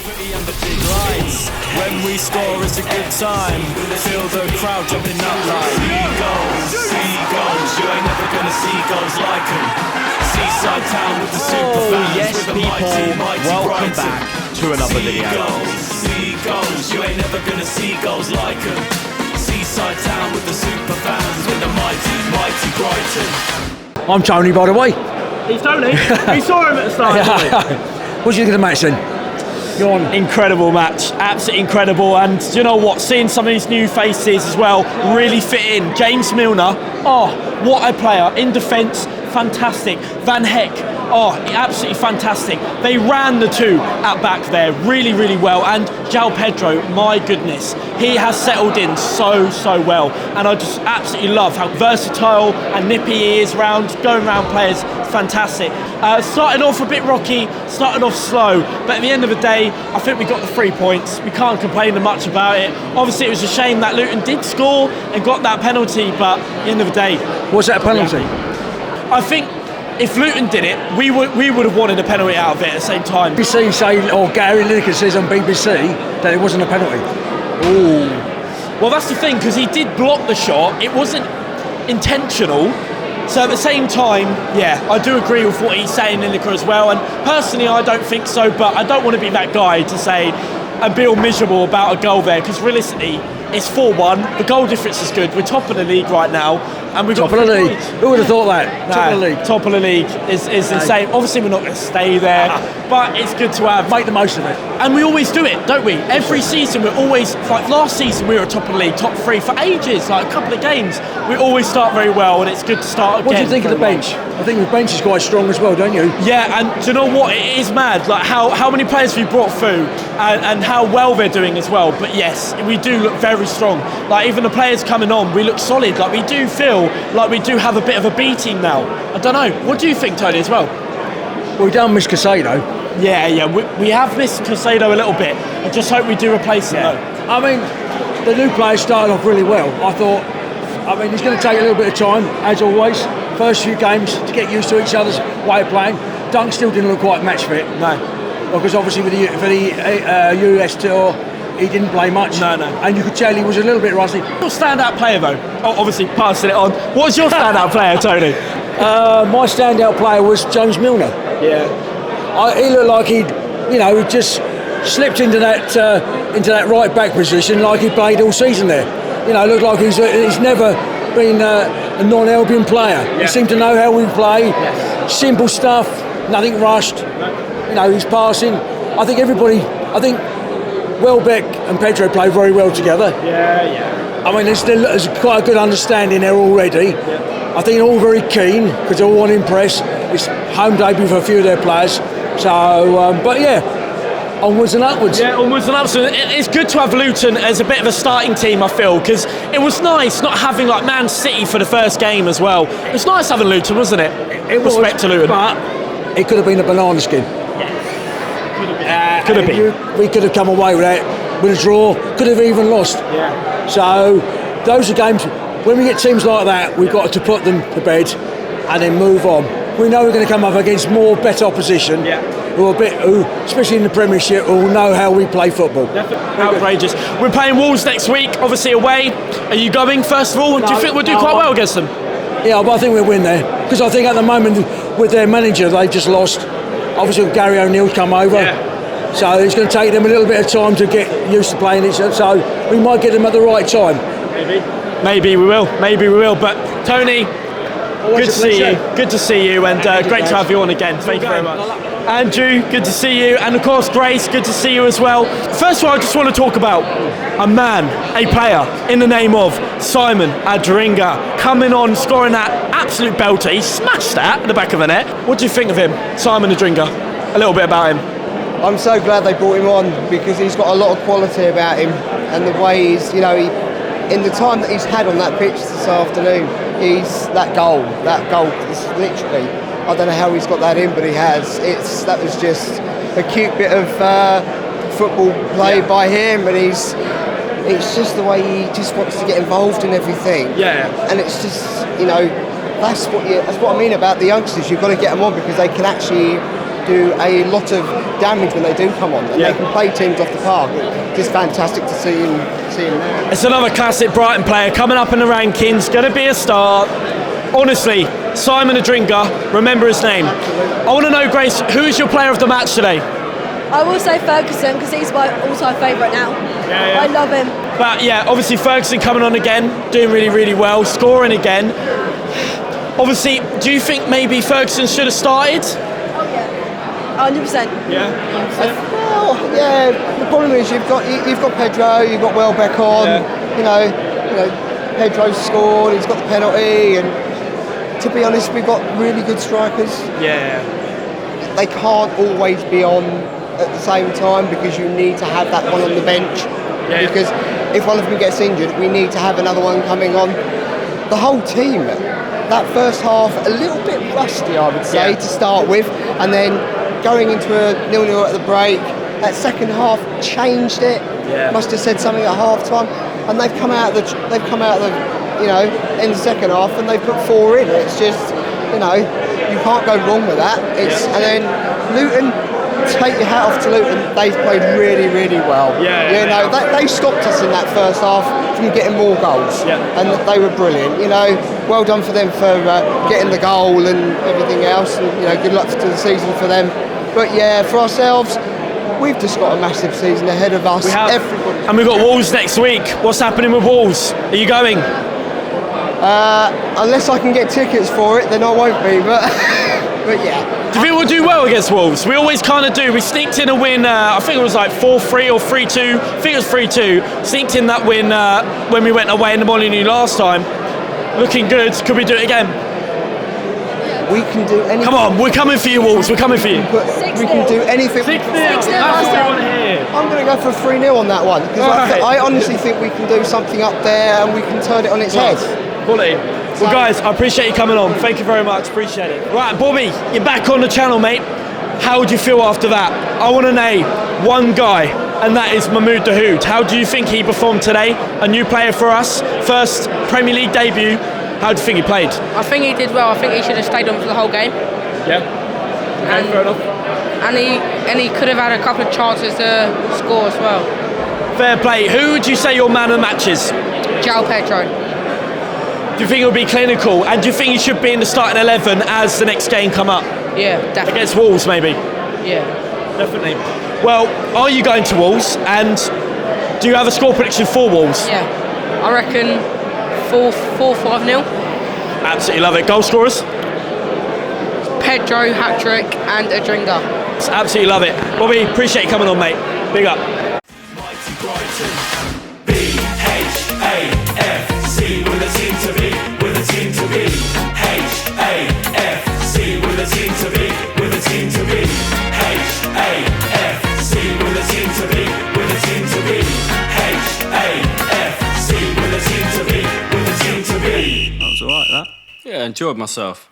Footy and the big lights. When we score, it's a good time. Feel the crowd jumping up like seagulls. You ain't never gonna see goals like them. Seaside town with the super fans. Yes, with the people, mighty welcome Brighton. back to another video. Seagulls, you ain't never gonna see goals like them. Seaside town with the super fans. With the mighty Brighton. I'm Tony, by the way. He's Tony. We saw him at the start. What do you think of the match then? Go on. Incredible match, absolutely incredible. And do you know what? Seeing some of these new faces as well really fit in. James Milner, oh, what a player. In defence, fantastic. Van Heck, oh, absolutely fantastic. They ran the two at back there really, really well. And João Pedro, my goodness, he has settled in so well. And I just absolutely love how versatile and nippy he is going around players. Fantastic. Started off a bit rocky, started off slow, but at the end of the day, I think we got the 3 points. We can't complain much about it. Obviously, it was a shame that Luton did score and got that penalty, but at the end of the day... Was that a penalty? I think if Luton did it, we would have wanted a penalty out of it at the same time. BBC say, or Gary Lineker says on BBC that it wasn't a penalty. Ooh. Well, that's the thing, because he did block the shot. It wasn't intentional. So at the same time, yeah, I do agree with what he's saying, Lineker, as well. And personally, I don't think so, but I don't want to be that guy to say and be all miserable about a goal there, because realistically, it's 4-1. The goal difference is good. We're top of the league right now, and we've got top of the league. Who would have thought that? Top of the league. Top of the league is insane. Obviously, we're not going to stay there, but it's good to have. Make the most of it. And we always do it, don't we? Every season, we're always, like last season, we were top of the league, top 3 for ages, like a couple of games. We always start very well, and it's good to start again. What do you think of the bench? I think the bench is quite strong as well, don't you? Yeah, and do you know what? It is mad, like how many players we brought through, and how well they're doing as well. But yes, we do look very strong. Like even the players coming on, we look solid. Like we do feel like we do have a bit of a B team now. I don't know. What do you think, Tony, as well? Well, we don't miss Casado. Yeah, we have missed Casado a little bit. I just hope we do replace him, though. I mean, the new players started off really well. I mean, it's going to take a little bit of time, as always. First few games to get used to each other's way of playing. Dunk still didn't look quite match fit. No. Because obviously for the US tour, he didn't play much. No. And you could tell he was a little bit rusty. Your standout player, though? Oh, obviously passing it on. What's your standout player, Tony? My standout player was James Milner. Yeah. He looked like he just slipped into that right back position like he played all season there. Looked like he's never been a non-Albion player. Yeah. He seemed to know how we play. Yes. Simple stuff, nothing rushed. He's passing. I think Welbeck and Pedro play very well together. Yeah. I mean, there's quite a good understanding there already. Yeah. I think they're all very keen because they all want to impress. It's home debut for a few of their players. So, but yeah, onwards and upwards. Yeah, onwards and upwards. It's good to have Luton as a bit of a starting team, I feel, because it was nice not having like Man City for the first game as well. It was nice having Luton, wasn't it? Respect to Luton. But it could have been a banana skin. Could have been. We could have come away with a draw. Could have even lost. Yeah. So those are games. When we get teams like that, we've got to put them to bed and then move on. We know we're going to come up against better opposition. Yeah. Who, especially in the Premiership, who know how we play football. Definitely. Outrageous. We're playing Wolves next week, obviously away. Are you going first of all? Do you think we'll do quite well against them? Yeah, but I think we'll win there. Because I think at the moment, with their manager, they've just lost. Obviously, Gary O'Neill's come over. Yeah. So it's going to take them a little bit of time to get used to playing it. So we might get them at the right time. Maybe we will. But Tony, good to see you. Good to see you, and great to have you on again. Thank you very much. Andrew, good to see you, and of course Grace, good to see you as well. First of all, I just want to talk about a man, a player in the name of Simon Adringa, coming on, scoring that absolute belter. He smashed that at the back of the net. What do you think of him, Simon Adringa? A little bit about him. I'm so glad they brought him on because he's got a lot of quality about him, and the way he's, in the time that he's had on that pitch this afternoon, that goal, it's literally, I don't know how he's got that in, but he has. That was just a cute bit of football play by him, and it's just the way he just wants to get involved in everything. Yeah. And it's just, that's what I mean about the youngsters. You've got to get them on because they can actually do a lot of damage when they do come on, and they can play teams off the park. It's just fantastic to see him there. It's another classic Brighton player coming up in the rankings, going to be a star. Honestly, Simon Adringa, remember his name. I want to know, Grace, who is your player of the match today? I will say Ferguson because he's my all-time favourite now. Yeah. I love him. But yeah, obviously Ferguson coming on again, doing really, really well, scoring again. Obviously, do you think maybe Ferguson should have started? Oh yeah, 100%. Yeah. Well, yeah. The problem is you've got Pedro, you've got Welbeck on. Yeah. You know, Pedro's scored. He's got the penalty, and to be honest, we've got really good strikers. Yeah. They can't always be on at the same time because you need to have that one on the bench. Yeah. Because if one of them gets injured, we need to have another one coming on. The whole team, that first half, a little bit rusty, I would say, to start with, and then going into a 0-0 at the break. That second half changed it. Yeah. Must have said something at half time, and they've come out of the in the second half, and they put 4 in. It's just, you can't go wrong with that. And then Luton, take your hat off to Luton. They've played really, really well. They stopped us in that first half from getting more goals, and they were brilliant. Well done for them for getting the goal and everything else. And good luck to the season for them. But yeah, for ourselves, we've just got a massive season ahead of us. We have. Everybody. And we've got Wolves next week. What's happening with Wolves? Are you going? Unless I can get tickets for it, then I won't be. But yeah. Do you think we'll do well against Wolves? We always kind of do. We sneaked in a win, I think it was like 4-3 or 3-2. I think it was 3-2. Sneaked in that win when we went away in the Molineux last time. Looking good. Could we do it again? We can do anything. Come on, we're coming for you, Wolves. We're coming for you. We can do anything. 6-0. That's what we want to hear. I'm going to go for a 3-0 on that one. Because I honestly think we can do something up there and we can turn it on its head. Quality. Well, guys, I appreciate you coming on. Thank you very much. Appreciate it. Right, Bobby, you're back on the channel, mate. How do you feel after that? I want to name one guy, and that is Mahmoud Dahoud. How do you think he performed today? A new player for us, first Premier League debut. How do you think he played? I think he did well. I think he should have stayed on for the whole game. Yeah. Okay, fair enough. And he could have had a couple of chances to score as well. Fair play. Who would you say your man of the match is? João Pedro. Do you think he'll be clinical? And do you think he should be in the starting 11 as the next game come up? Yeah, definitely. Against Wolves, maybe? Yeah. Definitely. Well, are you going to Wolves? And do you have a score prediction for Wolves? Yeah. I reckon 4-5-0. Absolutely love it. Goal scorers? Pedro, hat-trick and Adringa. Absolutely love it. Bobby, appreciate you coming on, mate. Big up. Mighty Brighton, B-H-A-F-C, with a team to be, with a team to be. H-A-F-C, with a team to be, with a team to be. H-A-F-C, with a team to be, with a team to be. H-A-F-C, with a team to be, with a team to be. That was alright, that. Yeah, enjoyed myself.